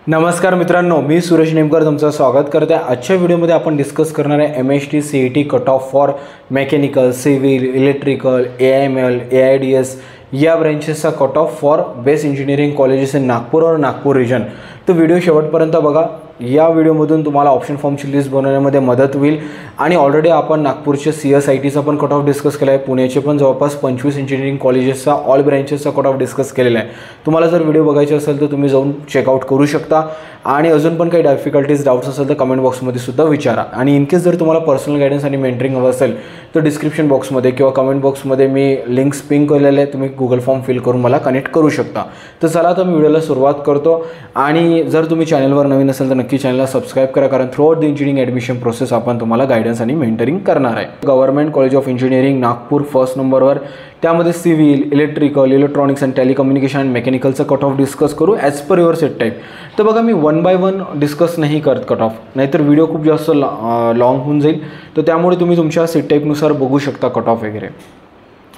नमस्कार मित्रांनो, मी सुरेश नेमकर तुमचं स्वागत करते। आजच्या व्हिडिओमध्ये आपण डिस्कस करणार आहे MHT CET cut off for mechanical, civil, electrical, AIML, AIDS या ब्रांचेसचा cut off for best engineering colleges in Nagpur और नागपूर रिजन। तो व्हिडिओ शेवटपर्यंत बघा। या व्हिडिओमधून तुम्हाला ऑप्शन फॉर्मची लिस्ट बनवण्यामध्ये मदत होईल आणि ऑलरेडी आपण नागपूरचे CSITचा पण कट ऑफ डिस्कस केला आहे, पुण्याचे पण जवळपास 25 इंजिनिअरिंग कॉलेजेसचा ऑल ब्रांचेसचा कट ऑफ डिस्कस केलेला आहे। तुम्हाला जर व्हिडिओ बघायचे असेल तर तुम्ही जाऊन चेकआउट करू शकता आणि अजून पण काही डिफिकल्टीज डाउट्स असेल तर कमेंट बॉक्समध्ये सुद्धा विचारा। आणि इन केस जर तुम्हाला पर्सनल गायडन्स आणि मेंटरिंग हवं असेल तर डिस्क्रिप्शन बॉक्समध्ये किंवा कमेंट बॉक्समध्ये मी लिंक्स पिन केलेले आहे, तुम्ही गुगल फॉर्म फिल करून मला कनेक्ट करू शकता। तर चला तर मी व्हिडिओला सुरुवात करतो आणि जर तुम्ही चॅनलवर नवीन असेल तर नक्की चॅनलला सबस्क्राइब करा, कारण throughout the engineering admission process आपण तुम्हाला गायडन्स आणि मेंटरिंग करणार आहे। Government college of engineering Nagpur first नंबरवर, त्यामध्ये civil, electrical, electronics and telecommunication and मेकॅनिकलचा कट ऑफ डिस्कस करू as per your set type. तर बघा, मी वन बाय वन डिस्कस नाही करत कट ऑफ, नाहीतर व्हिडिओ खूप जास्त लॉंग होऊन जाईल। तर त्यामुळे तुम्ही तुमच्या सेट टाईपनुसार बघू शकता कट ऑफ वगैरे।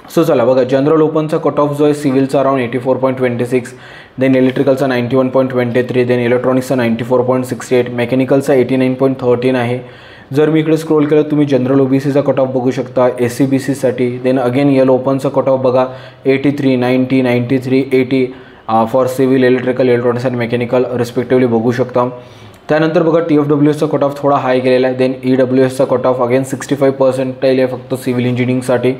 सो चला बघा, जनरल ओपनचा कट ऑफ जो आहे सिव्हिलचा अराउंड 84.26, देन इलेक्ट्रिकलचा 91.23, देन इलेक्ट्रॉनिक्सचा 94.68, मेकॅनिकलचा 89.13 आहे। जर मी इकडे स्क्रोल केलं तुम्ही जनरल OBCचा कट ऑफ बघू शकता SCBCसाठी। देन अगेन यल ओपनचा कट ऑफ बघा 83, 90, 93, 80 for civil, electrical, electronics and mechanical respectively बघू शकता। त्यानंतर बघा TFWSचा कट ऑफ थोडा हाय गेलेला आहे। देन EWSचा कट ऑफ अगेन 65% आहे फक्त सिव्हिल इंजिनिअरिंगसाठी।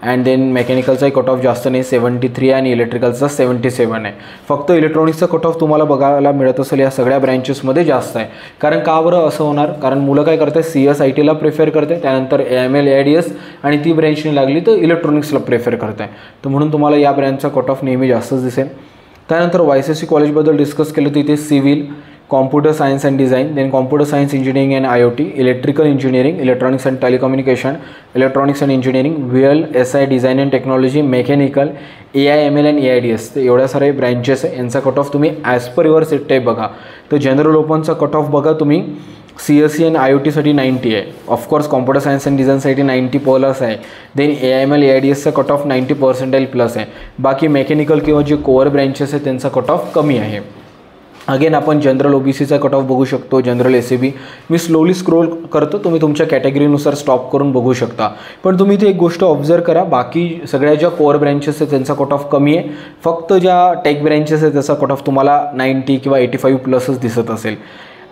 अँड देन मेकॅनिकलचाही कट ऑफ जास्त नाही 73 आणि इलेक्ट्रिकलचा 77 आहे। फक्त इलेक्ट्रॉनिक्सचा कट ऑफ तुम्हाला बघायला मिळत असेल या सगळ्या ब्रँचेसमध्ये जास्त आहे। कारण का बरं असं होणार? कारण मुलं काय करतात, CSITला प्रेफर करते, त्यानंतर AIML AIDS आणि ती ब्रँचने लागली तर इलेक्ट्रॉनिक्सला प्रेफर करते, तर म्हणून तुम्हाला या ब्रँचचा कट ऑफ नेहमी जास्तच दिसेल। त्यानंतर YCC कॉलेजबद्दल डिस्कस केलं तर इथे civil, computer science and design, then computer science engineering and IoT, electrical engineering, electronics and telecommunication, electronics and engineering, VL SI design and technology, mechanical, AIML and AIDS। तर एवढ्या सारे ब्रँचेस आहे, यांचा cut off तुम्ही as per your set type बघा। तर general ओपनचा cut off बघा तुम्ही CSE अँड IoTसाठी 90 आहे, ऑफकोर्स कॉम्प्युटर सायन्स अँड डिझाईनसाठी 90+ आहे। देन AIML AIDSचा कट ऑफ 90% आहे। बाकी मेकॅनिकल किंवा जे कोअर ब्रँचेस आहेत त्यांचा कट ऑफ कमी आहे। अगेन आपण जनरल OBCचा कट ऑफ बघू शकतो, जनरल SAB। मी स्लोली स्क्रोल करतो, तुम्ही तुमच्या कॅटेगरीनुसार स्टॉप करून बघू शकता। पण तुम्ही इथे एक गोष्ट ऑब्झर्व करा, बाकी सगळ्या ज्या कोअर ब्रँचेस आहेत त्यांचा कट ऑफ कमी आहे, फक्त ज्या टेक ब्रँचेस आहेत त्याचा कट ऑफ तुम्हाला 90 किंवा 85+च दिसत असेल।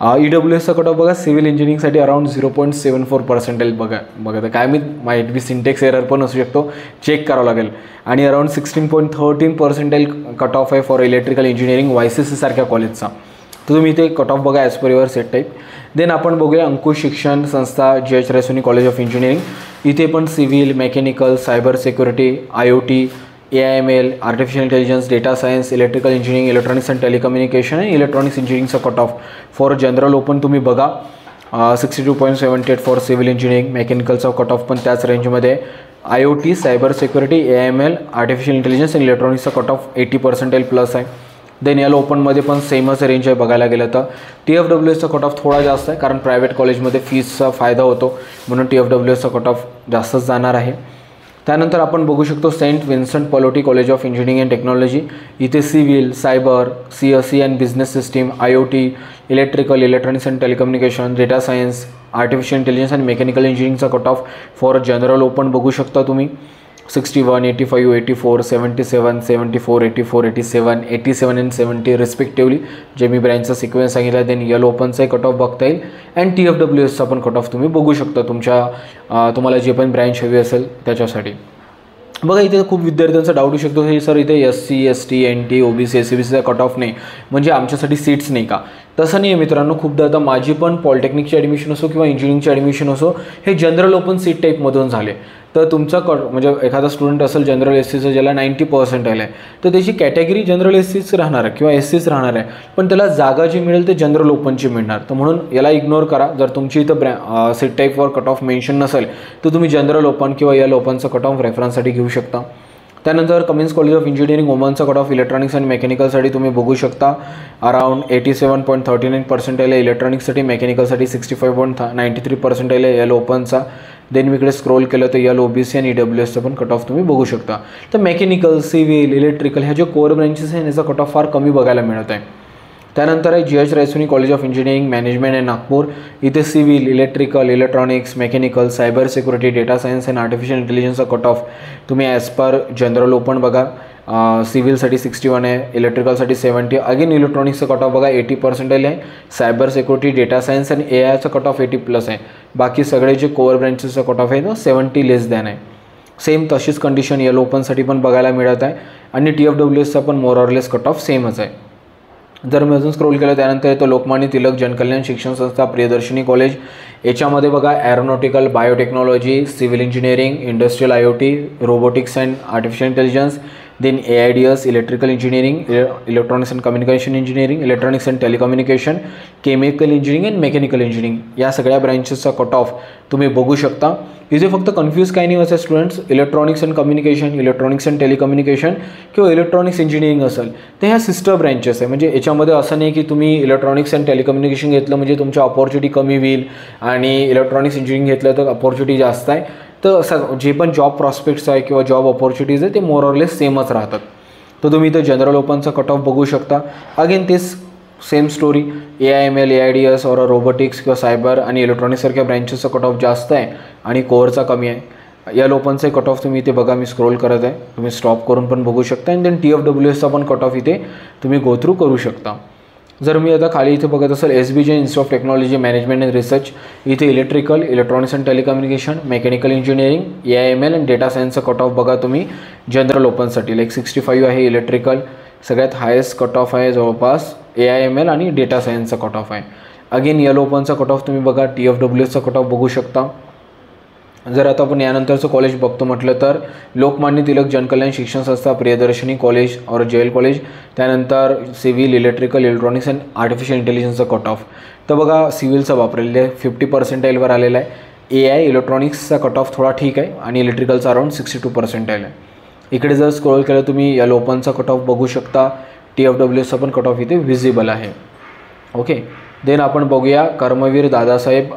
EWSचा कट ऑफ बघा सिव्हिल इंजिनिअरिंगसाठी अराउंड 0.74% बघा तर काय मी माईट बी सिंटेक्स एरर पण असू शकतो, चेक करावं लागेल। आणि अराउंड 16.13% कट ऑफ आहे फॉर इलेक्ट्रिकल इंजिनिअरिंग YCC सारख्या कॉलेजचा। तर तुम्ही इथे कट ऑफ बघा as per your set type. Then आपण बघूया Ankush Shikshan Sanstha JH Raisoni college of engineering. इथे पण civil, mechanical, cyber security, IoT, AIML, artificial intelligence, data science, electrical engineering, electronics and telecommunication आणि इलेक्ट्रॉनिक्स इंजिनिअरिंगचा cut off for general open तुम्ही बघा 62.78 for civil engineering, मेकॅनिकलचा cut off पण त्याच रेंजमध्ये, IoT, cyber security, AIML, artificial intelligence आणि इलेक्ट्रॉनिक्सचा कट ऑफ 80% आहे। देन याला ओपनमध्ये पण सेमच रेंज आहे बघायला गेलं तर। TFWSचा कट ऑफ थोडा जास्त आहे, कारण प्रायव्हेट कॉलेजमध्ये फीसचा फायदा होतो म्हणून TFWSचा कट ऑफ जास्तच जाणार आहे। त्यानंतर आपण बघू शकतो Saint Vincent Pallotti college of engineering and technology. इथे civil, cyber, CSE and business system, IoT, electrical, electronics and telecommunication, data science, artificial intelligence and mechanical इंजिनिअरिंगचा cut off for general open बघू शकता तुम्ही 61, 85, 84, 77, 74, 84, 87, 87 अँड 70 रिस्पेक्टिव्हली, जे मी ब्रँचचा sequence सांगितला। Then L ओपनचाही cut off बघता येईल and TFWSचा पण कट ऑफ तुम्ही बघू शकता तुम्हाला जे पण ब्रँच हवी असेल त्याच्यासाठी। बघा इथे खूप विद्यार्थ्यांचा डाऊट येऊ शकतो, हे सर इथे SC ST NT OBC SCBCचा कट ऑफ नाही म्हणजे आमच्यासाठी सीट्स नाही का? तसं नाही आहे मित्रांनो। खूपदा आता माझी पण पॉलिटेक्निकची ॲडमिशन असो किंवा इंजिनिअरिंगची ॲडमिशन असो हे जनरल ओपन सीट टाईपमधून झाले। तर तुमचा म्हणजे एखादा स्टुडंट असेल जनरल SCचं ज्याला 90% आहे तर त्याची कॅटेगरी जनरल SCच राहणार आहे किंवा SCच राहणार आहे, पण त्याला जागा जी मिळेल ते जनरल ओपनची मिळणार। तर म्हणून याला इग्नोर करा। जर तुमची इथं सीट टाईपवर कट ऑफ मेन्शन नसेल तर तुम्ही जनरल ओपन किंवा यल ओपनचा कट ऑफ रेफरन्ससाठी घेऊ शकता। त्यानंतर कमिन्स कॉलेज ऑफ इंजिनिअरिंग वुमनचा कट ऑफ इलेक्ट्रॉनिक्स अँड मेकॅनिकलसाठी तुम्ही बघू शकता अराउंड 87.39% आहे, इलेक्ट्रॉनिक्ससाठी, मेकॅनिकलसाठी 65.93% आहे यल ओपनचा। देन मी इकडे स्क्रोल केलं तर यल OBC आणि EWSचा पण कट ऑफ तुम्ही बघू शकता। तर मेकॅनिकल, सिव्हिल, इलेक्ट्रिकल ह्या जे कोअर ब्रँचेस आहेत याचा कट ऑफ फार कमी बघायला मिळत आहे। त्यानंतर आहे GH Raisoni college of engineering management आहे नागपूर. इथे civil, electrical, electronics, mechanical, cyber security, data science and artificial इंटेलिजन्सचा कट ऑफ तुम्ही ॲज पर जनरल ओपन बघा. सिव्हिलसाठी 61 आहे, इलेक्ट्रिकलसाठी 70. अगेन इलेक्ट्रॉनिक्सचा कट ऑफ बघा 80% आहे. सायबर सिक्युरिटी, डेटा सायन्स आणि AIचा कट ऑफ 80+ आहे. बाकी सगळे जे कोअर ब्रँचेसचा कट ऑफ आहे तो 70 लेस दॅन आहे. सेम तशीच कंडिशन येलो ओपनसाठी पण बघायला मिळत आहे. आणि TFWSचा पण more or less cut off सेमच आहे. जर मी अजून स्क्रोल केलं त्यानंतर येतो लोकमान्य टिळक जनकल्याण शिक्षण संस्था प्रियदर्शिनी कॉलेज. याच्यामध्ये बघा aeronautical, biotechnology, civil engineering, industrial IoT, robotics and artificial intelligence, then AIDS, electrical engineering, electronics and communication engineering, electronics and telecommunication, chemical engineering and mechanical engineering या सगळ्या ब्रँचेसचा कट ऑफ तुम्ही बघू शकता. इथे फक्त कन्फ्यूज काही नाही व्हायचं students. Electronics and communication, electronics and telecommunication किंवा इलेक्ट्रॉनिक्स इंजिनिअरिंग असेल तर ह्या सिस्टर ब्रँचेस आहे. म्हणजे याच्यामध्ये असं नाही की तुम्ही इलेक्ट्रॉनिक्स अँड टेलिकम्युनिकेशन घेतलं म्हणजे तुमच्या अपॉर्च्युनिटी कमी होईल आणि इलेक्ट्रॉनिक्स इंजिनिअरिंग घेतलं तर अपॉर्च्युनिटी जास्त आहे. तर असं जे पण जॉब प्रॉस्पेक्ट्स आहे किंवा जॉब अपॉर्च्युनिटीज आहे ते मोर ऑर लेस सेमच राहतात. तर तुम्ही इथं जनरल ओपनचा कट ऑफ बघू शकता. अगेन तेच सेम स्टोरी. AIML, AIDS और रोबोटिक्स किंवा सायबर आणि इलेक्ट्रॉनिक्ससारख्या ब्रँचेसचा कट ऑफ जास्त आहे आणि कोअरचा कमी आहे. या ओपनचा कट ऑफ तुम्ही इथे बघा, मी स्क्रोल करत आहे, तुम्ही स्टॉप करून पण बघू शकता. आणि देन TFWSचा पण कट ऑफ इथे तुम्ही गो थ्रू करू शकता. जर मी आता खाली इथे बघत असेल SBJ institute of technology management and research, इथे electrical, electronics and telecommunication, mechanical engineering, AIML and data सायन्सचा कट ऑफ बघा तुम्ही जनरल ओपनसाठी. लाईक 65 आहे इलेक्ट्रिकल, सगळ्यात हायेस्ट कट ऑफ आहे जवळपास AIML आणि डेटा सायन्सचा कट ऑफ आहे. अगेन येलो ओपनचा कट ऑफ तुम्ही बघा, TFWSचा कट ऑफ बघू शकता. जर आता आपण यानंतरचं कॉलेज बघतो म्हटलं तर लोकमान्य टिळक जनकल्याण शिक्षण संस्था प्रियदर्शिनी कॉलेज और JL कॉलेज. त्यानंतर civil, electrical, electronics and artificial इंटेलिजन्सचा कट ऑफ. तर बघा सिव्हिलचा वापरलेलं आहे 50% आलेला आहे. AI इलेक्ट्रॉनिक्सचा कट ऑफ थोडा ठीक आहे आणि इलेक्ट्रिकलचा अराउंड 62% आहे. इकडे जर स्क्रोल केलं तुम्ही येलो ओपनचा कट ऑफ बघू शकता. TFWSचा पण कट ऑफ इथे विजिबल आहे. ओके, देन आपण बघूया Karmaveer Dadasaheb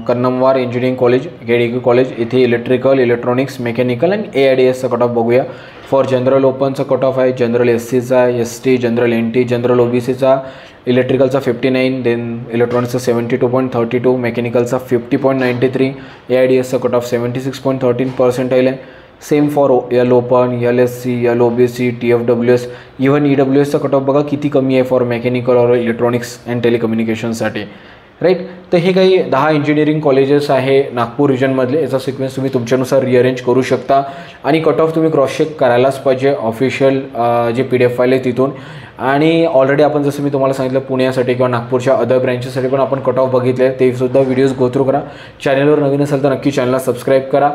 Kannamwar engineering college, KDK college. इथे इलेक्ट्रिकल, इलेक्ट्रॉनिक्स, मेकॅनिकल अँड AIDSचा कट ऑफ बघूया. फॉर जनरल ओपनचा कट ऑफ आहे जनरल SCचा, ST, जनरल NT, जनरल OBCचा, इलेक्ट्रिकलचा 59, देन इलेक्ट्रॉनिक्सचा 72.32, मेकॅनिकलचा 50.93, AIDSचा कट ऑफ 76.13% आहे. Same for L open, LSC, LOBC, TFWS, even EWSचा कट ऑफ बघा किती कमी आहे फॉर मेकॅनिकल और इलेक्ट्रॉनिक्स अँड टेलिकम्युनिकेशनसाठी. राईट, तर हे काही 10 इंजिनिअरिंग कॉलेजेस आहे नागपूर रिजनमधले. याचा सिक्वेन्स तुम्ही तुमच्यानुसार रिअरेंज करू शकता आणि कट ऑफ तुम्ही क्रॉस चेक करायलाच पाहिजे ऑफिशियल जे PDF फाईल आहे तिथून. आणि ऑलरेडी आपण जसं मी तुम्हाला सांगितलं पुण्यासाठी किंवा नागपूरच्या अदर ब्रँचेससाठी पण आपण कट ऑफ बघितले, ते सुद्धा व्हिडिओज गो थ्रू करा. चॅनलवर नवीन असेल तर नक्की चॅनलला सबस्क्राईब करा.